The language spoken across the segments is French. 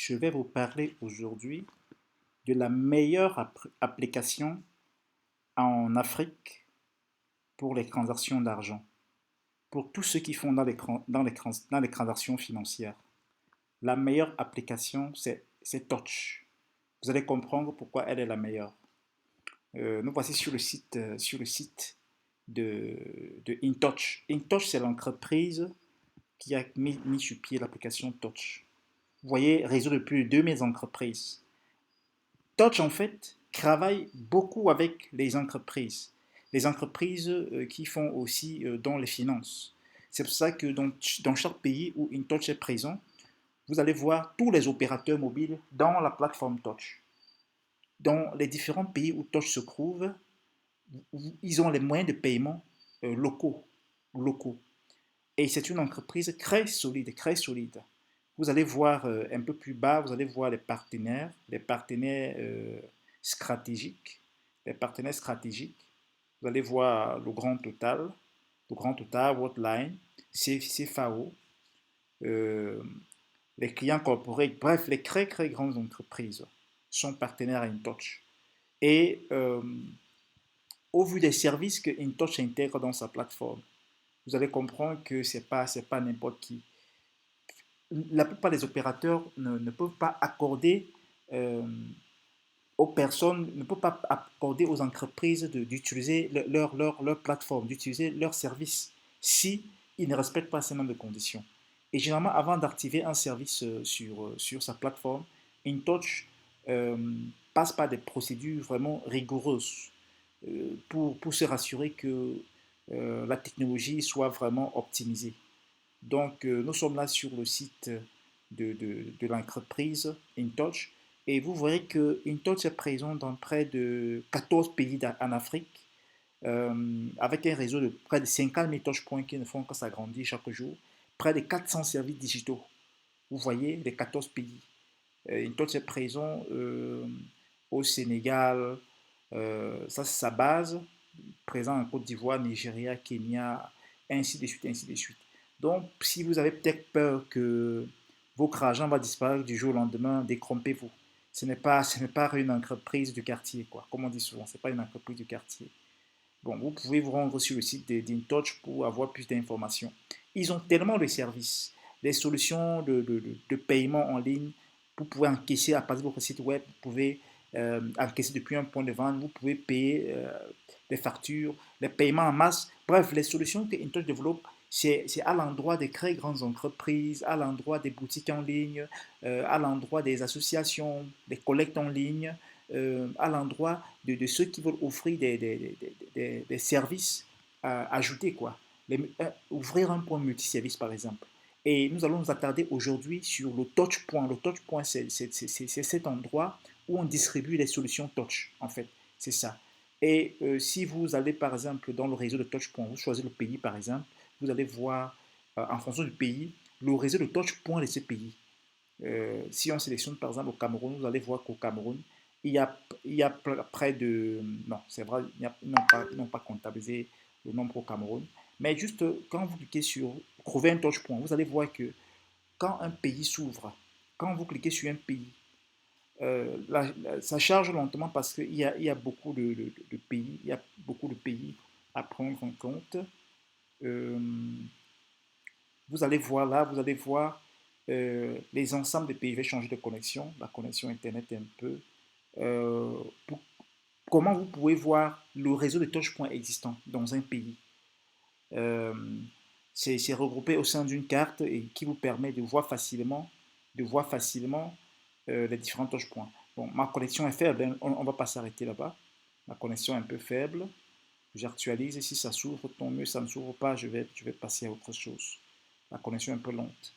Je vais vous parler aujourd'hui de la meilleure application en Afrique pour les transactions d'argent, pour tous ceux qui font dans les transactions financières. La meilleure application, c'est Touch. Vous allez comprendre pourquoi elle est la meilleure. Nous voici sur le site de InTouch. InTouch, c'est l'entreprise qui a mis sur pied l'application Touch. Vous voyez, réseau de plus de 2000 entreprises. Touch, en fait, travaille beaucoup avec les entreprises. Les entreprises qui font aussi dans les finances. C'est pour ça que dans chaque pays où InTouch est présent, vous allez voir tous les opérateurs mobiles dans la plateforme Touch. Dans les différents pays où Touch se trouve, ils ont les moyens de paiement locaux. locaux. Et c'est une entreprise très solide, très solide. Vous allez voir un peu plus bas, vous allez voir les partenaires stratégiques, les partenaires stratégiques. Vous allez voir le Grand Total, Worldline, CFAO, euh, les clients corporels, bref, les très très grandes entreprises sont partenaires à InTouch. Et au vu des services que InTouch intègre dans sa plateforme, vous allez comprendre que c'est pas n'importe qui. La plupart des opérateurs ne peuvent pas accorder euh, aux personnes, ne peuvent pas accorder aux entreprises d'utiliser leur plateforme, d'utiliser leur service si ils ne respectent pas ces mêmes de conditions. Et généralement, avant d'activer un service sur sa plateforme, InTouch euh, passe par des procédures vraiment rigoureuses pour se rassurer que la technologie soit vraiment optimisée. Donc, nous sommes là sur le site de l'entreprise InTouch et vous verrez que InTouch est présent dans près de 14 pays en Afrique avec un réseau de près de 50 000 touchpoints qui ne font que s'agrandir chaque jour, près de 400 services digitaux. Vous voyez les 14 pays. InTouch est présent au Sénégal, ça c'est sa base, présent en Côte d'Ivoire, Nigeria, Kenya, ainsi de suite, ainsi de suite. Donc, si vous avez peut-être peur que votre argent va disparaître du jour au lendemain, détrompez-vous. Ce n'est pas une entreprise du quartier, quoi. Comme on dit souvent, ce n'est pas une entreprise du quartier. Bon, vous pouvez vous rendre sur le site d'InTouch pour avoir plus d'informations. Ils ont tellement de services, des solutions de paiement en ligne. Vous pouvez encaisser à partir de votre site web, vous pouvez encaisser depuis un point de vente, vous pouvez payer des factures, les paiements en masse. Bref, les solutions que InTouch développe, c'est à l'endroit des très grandes entreprises, à l'endroit des boutiques en ligne, à l'endroit des associations, des collectes en ligne, à l'endroit ceux qui veulent offrir des services ajoutés, quoi. Ouvrir un point multiservice, par exemple. Et nous allons nous attarder aujourd'hui sur le touch point. Le touch point, c'est cet endroit où on distribue les solutions touch, en fait. C'est ça. Et si vous allez, par exemple, dans le réseau de touch point, vous choisissez le pays, par exemple, vous allez voir, en fonction du pays, le réseau de touch point de ce pays. Si on sélectionne par exemple au Cameroun, vous allez voir qu'au Cameroun, il y a, il y a près de... Non, c'est vrai, ils n'ont pas comptabilisé le nombre au Cameroun. Mais juste quand vous cliquez sur trouver un touch point, vous allez voir que quand un pays s'ouvre, quand vous cliquez sur un pays, ça charge lentement parce qu'il y a beaucoup de pays, il y a beaucoup de pays à prendre en compte. Euh, vous allez voir là, vous allez voir les ensembles des pays. Je vais changer de connexion, la connexion Internet un peu. Euh, pour- Comment vous pouvez voir le réseau de touchpoints existant dans un pays. Euh, c'est regroupé au sein d'une carte et qui vous permet de voir facilement les différents touchpoints. Bon, ma connexion est faible, hein, on ne va pas s'arrêter là-bas. Ma connexion est un peu faible. J'actualise et si ça s'ouvre, tant mieux. Ça ne s'ouvre pas, je vais passer à autre chose. La connexion est un peu lente.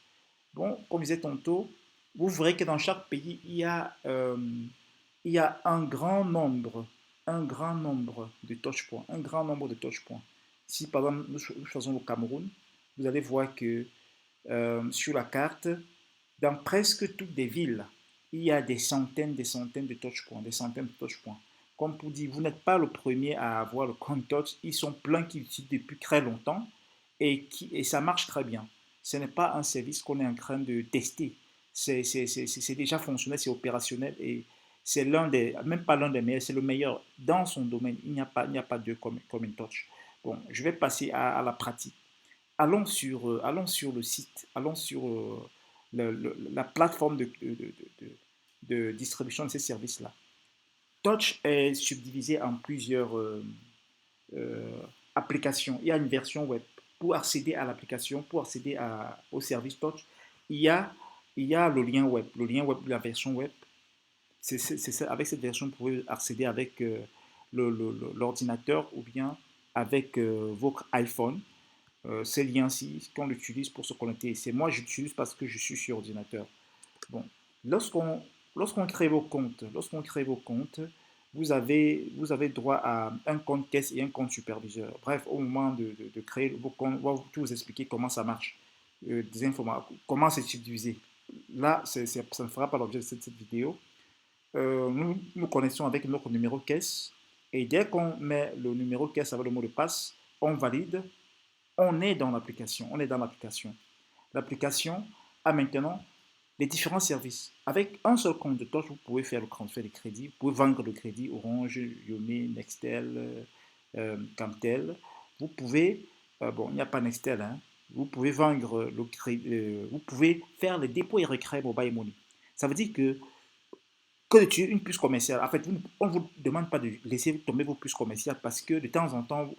Bon, comme je disais tantôt, vous verrez que dans chaque pays, il y a un grand nombre de touchpoints, un grand nombre de touchpoints. Si par exemple nous choisissons le Cameroun, vous allez voir que sur la carte, dans presque toutes les villes, il y a des centaines de touchpoints, des centaines de touchpoints. Comme pour dire, vous n'êtes pas le premier à avoir le compte touch, ils sont pleins qui l'utilisent depuis très longtemps et ça marche très bien. Ce n'est pas un service qu'on est en train de tester. C'est déjà fonctionnel, c'est opérationnel et c'est l'un des, même pas l'un des meilleurs, c'est le meilleur dans son domaine. Il n'y a pas de comme InTouch. Bon, je vais passer à la pratique. Allons sur le site, allons sur la plateforme de distribution de ces services-là. Touch est subdivisé en plusieurs euh, applications. Il y a une version web. Pour accéder à l'application, pour accéder au service Touch, il y a, il y a le lien web. Le lien web, la version web, avec cette version, vous pouvez accéder avec l'ordinateur ou bien avec votre iPhone. Ces liens-ci qu'on utilise pour se connecter. C'est moi, j'utilise parce que je suis sur ordinateur. Bon, lorsqu'on lorsqu'on crée vos comptes, vous avez droit à un compte caisse et un compte superviseur. Bref, au moment de créer vos comptes, on va tout vous expliquer comment ça marche, des informations, comment c'est subdivisé. Là, ça ne fera pas l'objet de cette vidéo. Nous nous connaissons avec notre numéro caisse et dès qu'on met le numéro caisse avec le mot de passe, on valide, on est dans l'application. On est dans l'application. L'application a maintenant les différents services. Avec un seul compte de Touch, vous pouvez faire le transfert de crédit, vous pouvez vendre le crédit Orange, Yomé, Nextel, Camtel. Vous pouvez, bon, il n'y a pas Nextel, hein, vous pouvez vendre le crédit, vous pouvez faire les dépôts et retraits Mobile Money. Ça veut dire que tu une puce commerciale. En fait, on ne vous demande pas de laisser tomber vos puces commerciales parce que de temps en temps,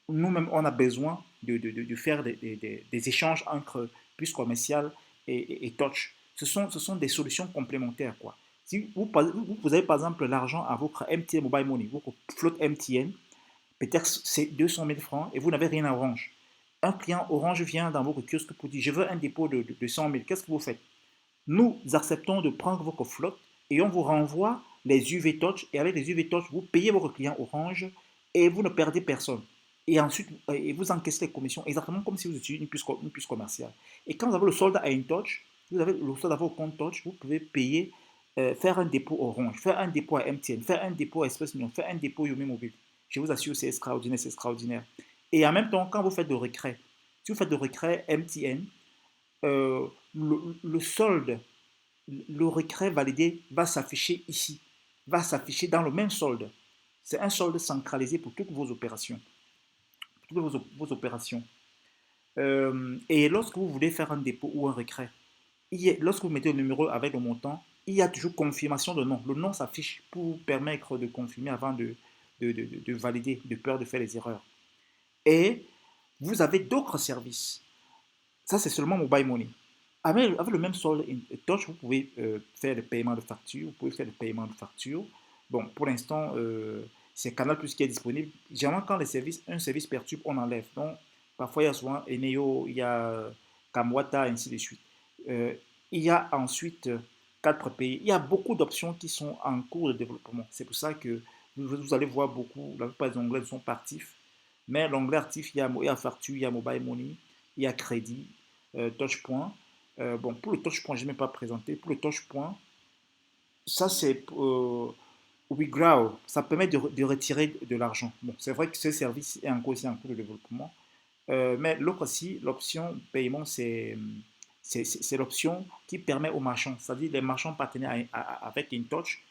nous-mêmes, on a besoin de faire des échanges entre puces commerciales et touch. Ce sont des solutions complémentaires, quoi. Si vous avez par exemple l'argent à votre MTN Mobile Money, votre flotte MTN, peut-être c'est 200 000 francs et vous n'avez rien à Orange. Un client Orange vient dans votre kiosque pour dire je veux un dépôt de 100 000. Qu'est-ce que vous faites? Nous acceptons de prendre votre flotte et on vous renvoie les UV Touch. Et avec les UV Touch, vous payez votre client Orange et vous ne perdez personne. Et ensuite, et vous encaissez les commissions exactement comme si vous étiez une puce commerciale. Et quand vous avez le solde à une Touch, vous avez le solde à votre compte Touch, vous pouvez payer, faire un dépôt Orange, faire un dépôt à MTN, faire un dépôt à Express Million, faire un dépôt Yomi Mobile. Je vous assure, c'est extraordinaire, c'est extraordinaire. Et en même temps, quand vous faites de recret, si vous faites de recret MTN, le solde, le recret validé va s'afficher ici, va s'afficher dans le même solde. C'est un solde centralisé pour toutes vos opérations. Toutes vos opérations. Et lorsque vous voulez faire un dépôt ou un retrait, lorsque vous mettez le numéro avec le montant, il y a toujours confirmation de nom. Le nom s'affiche pour vous permettre de confirmer avant de valider, de peur de faire les erreurs. Et vous avez d'autres services. Ça, c'est seulement Mobile Money. Avec le même solde Touch, vous pouvez faire le paiement de facture. Vous pouvez faire le paiement de facture. Bon, pour l'instant, c'est Canal Plus qui est disponible. Généralement, quand un service perturbe, on enlève. Donc, parfois, il y a souvent Eneo, il y a Kamwata, ainsi de suite. Euh, il y a ensuite 4 pays. Il y a beaucoup d'options qui sont en cours de développement. C'est pour ça que vous allez voir beaucoup, la plupart des onglets ne sont pas actifs. Mais l'onglet actif, il y a facture, il y a Mobile Money, il y a crédit, Touchpoint. Bon, pour le Touchpoint, je n'ai même pas présenté. Pour le Touchpoint, ça c'est WeGrow. Ça permet de retirer de l'argent. Bon, c'est vrai que ce service est aussi en cours de développement. Mais l'autre aussi, l'option paiement, c'est l'option qui permet aux marchands, c'est-à-dire les marchands partenaires avec InTouch,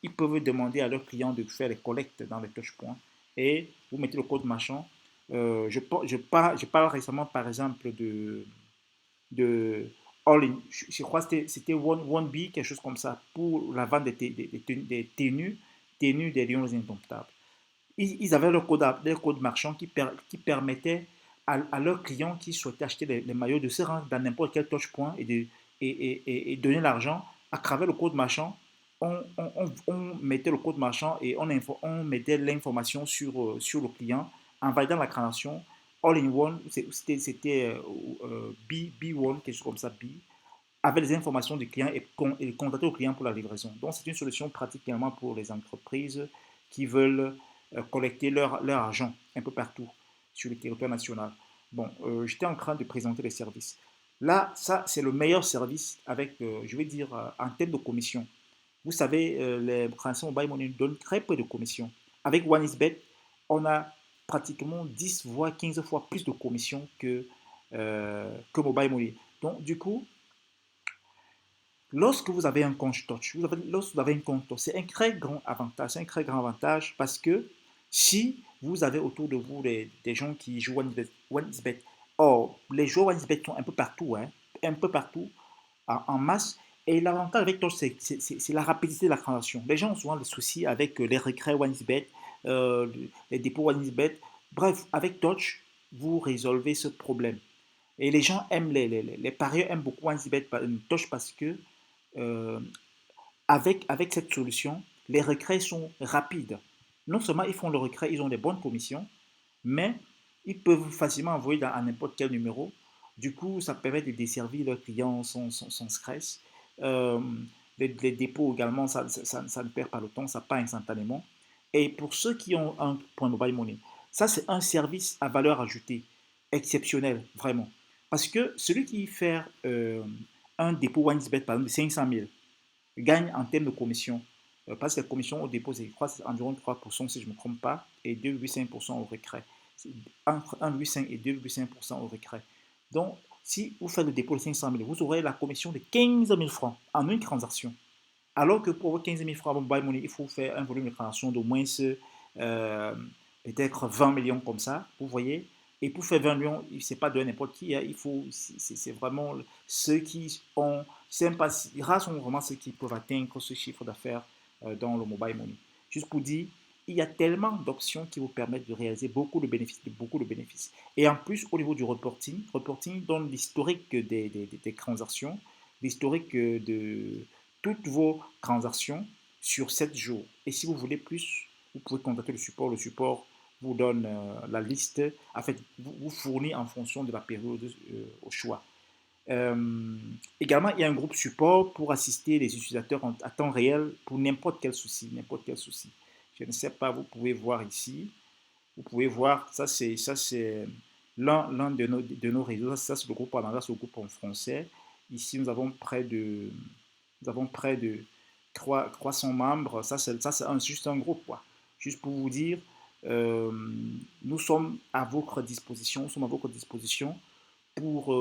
ils peuvent demander à leurs clients de faire les collectes dans les touchpoints et vous mettez le code marchand. Je parle récemment, par exemple, de All In. Je crois que c'était One B, quelque chose comme ça, pour la vente des tenues des Lions Indomptables. Ils avaient leur code marchand qui permettait à leurs clients qui souhaitaient acheter les maillots de se rendre dans n'importe quel touchpoint et donner l'argent à travers le code marchand. On mettait le code marchand et on mettait l'information sur le client en validant la transaction all in one, c'était B1, quelque chose comme ça, B, avec les informations du client et contacter le client pour la livraison. Donc, c'est une solution pratique également pour les entreprises qui veulent collecter leur argent un peu partout sur le territoire national. Bon, j'étais en train de présenter les services. Là, ça, c'est le meilleur service avec, je vais dire, en termes de commission. Vous savez, les transactions mobile money donnent très peu de commission. Avec OneXBet, on a pratiquement 10 voire 15 fois plus de commission que mobile money. Donc, du coup, Lorsque vous avez un compte Touch, lorsque vous avez un compte Touch, c'est un très grand avantage. C'est un très grand avantage parce que si vous avez autour de vous des gens qui jouent OneXBet, or, les joueurs OneXBet sont un peu partout, hein, un peu partout, en masse. Et l'avantage avec Touch, c'est la rapidité de la transaction. Les gens ont souvent des soucis avec les retraits OneXBet, euh, les dépôts OneXBet. Bref, avec Touch, vous résolvez ce problème. Et les gens aiment, les parieurs aiment beaucoup OneXBet Touch parce que euh, avec cette solution, les retraits sont rapides. Non seulement ils font le retrait, ils ont des bonnes commissions, mais ils peuvent facilement envoyer à n'importe quel numéro. Du coup, ça permet de desservir leurs clients sans stress. Euh, les dépôts également, ça ne perd pas le temps, ça part instantanément. Et pour ceux qui ont un point mobile money, ça c'est un service à valeur ajoutée exceptionnel, vraiment. Parce que celui qui fait un dépôt OneXBet, par exemple, de 500 000, gagne en termes de commission. Parce que la commission au dépôt, je crois, c'est environ 3% si je ne me trompe pas, et 2,5% au récré. Entre 1,5 et 2,5% au récré. Donc, si vous faites le dépôt de 500 000, vous aurez la commission de 15 000 francs en une transaction. Alors que pour vos 15 000 francs mobile money, il faut faire un volume de transaction d'au moins euh, peut-être 20 millions comme ça, vous voyez. Et pour faire 20 millions, ce n'est pas de n'importe qui, hein, c'est vraiment ceux qui ont, c'est pas, rares sont vraiment ceux qui peuvent atteindre ce chiffre d'affaires dans le mobile money. Juste pour dire, il y a tellement d'options qui vous permettent de réaliser beaucoup de bénéfices, beaucoup de bénéfices. Et en plus, au niveau du reporting donne l'historique des transactions, l'historique de toutes vos transactions sur 7 jours. Et si vous voulez plus, vous pouvez contacter le support. Le support vous donne la liste, en fait, vous fournit en fonction de la période au choix. Également, il y a un groupe support pour assister les utilisateurs à temps réel pour n'importe quel souci, n'importe quel souci. Je ne sais pas, vous pouvez voir ici. Vous pouvez voir, ça c'est l'un de nos réseaux. Ça c'est le groupe en anglais, c'est le groupe en français. Ici, nous avons près de 300 membres. Ça c'est juste un groupe, quoi. Juste pour vous dire, euh, nous sommes à votre disposition, nous sommes à votre disposition pour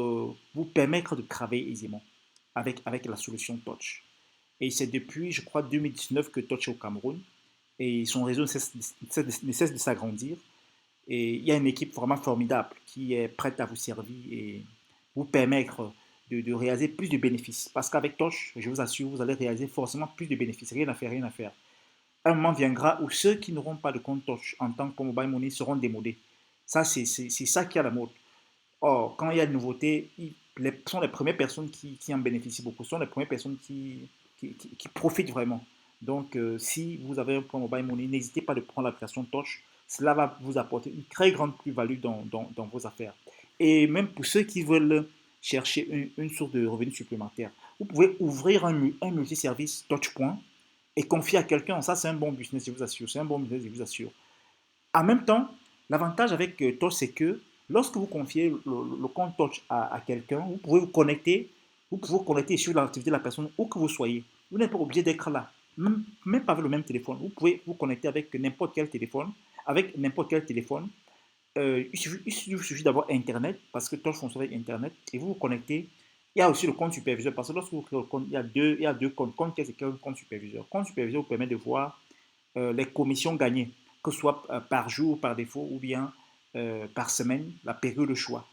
vous permettre de travailler aisément avec la solution Touch. Et c'est depuis, je crois, 2019 que Touch est au Cameroun. Et son réseau ne cesse de s'agrandir. Et il y a une équipe vraiment formidable qui est prête à vous servir et vous permettre de réaliser plus de bénéfices. Parce qu'avec Touch, je vous assure, vous allez réaliser forcément plus de bénéfices. Rien à faire, rien à faire. Un moment viendra où ceux qui n'auront pas de compte Touch en tant que mobile money seront démodés. Ça, c'est ça qui est à la mode. Or, quand il y a une nouveauté, sont les premières personnes qui en bénéficient beaucoup, sont les premières personnes qui profitent vraiment. Donc, si vous avez un plan mobile money, n'hésitez pas de prendre l'application Touch. Cela va vous apporter une très grande plus-value dans vos affaires. Et même pour ceux qui veulent chercher une source de revenus supplémentaires, vous pouvez ouvrir un multiservice Touchpoint et confier à quelqu'un. Ça, c'est un bon business, je vous assure. C'est un bon business, je vous assure. En même temps, l'avantage avec Touch, c'est que lorsque vous confiez le compte Touch à quelqu'un, vous pouvez vous connecter sur l'activité de la personne où que vous soyez. Vous n'êtes pas obligé d'être là, même pas avec le même téléphone. Vous pouvez vous connecter avec n'importe quel téléphone, il suffit d'avoir Internet, parce que Touch fonctionne avec Internet, et vous vous connectez. Il y a aussi le compte superviseur, parce que lorsque vous créez le compte, il y a deux comptes. Compte qui c'est un compte superviseur. Compte superviseur vous permet de voir les commissions gagnées, que ce soit par jour, par défaut, ou bien par semaine, la période de choix.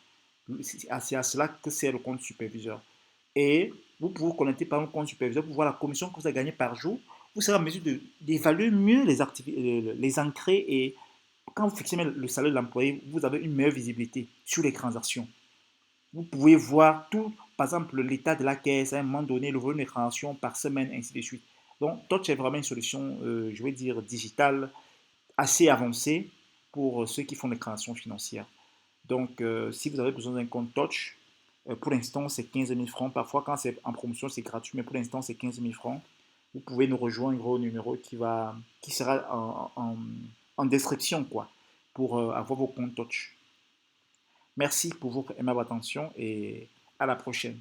C'est à cela que c'est le compte superviseur. Et vous pouvez vous connecter par un compte superviseur pour voir la commission que vous avez gagnée par jour. Vous serez en mesure d'évaluer mieux les entrées et quand vous fixez le salaire de l'employé, vous avez une meilleure visibilité sur les transactions. Vous pouvez voir tout, par exemple, l'état de la caisse, à un moment donné, le volume de transactions par semaine, ainsi de suite. Donc, Touch est vraiment une solution, je vais dire, digitale, assez avancée pour ceux qui font des transactions financières. Donc, si vous avez besoin d'un compte Touch, pour l'instant, c'est 15 000 francs. Parfois, quand c'est en promotion, c'est gratuit, mais pour l'instant, c'est 15 000 francs. Vous pouvez nous rejoindre au numéro qui sera en description, quoi, pour avoir vos comptes Touch. Merci pour votre aimable attention et à la prochaine.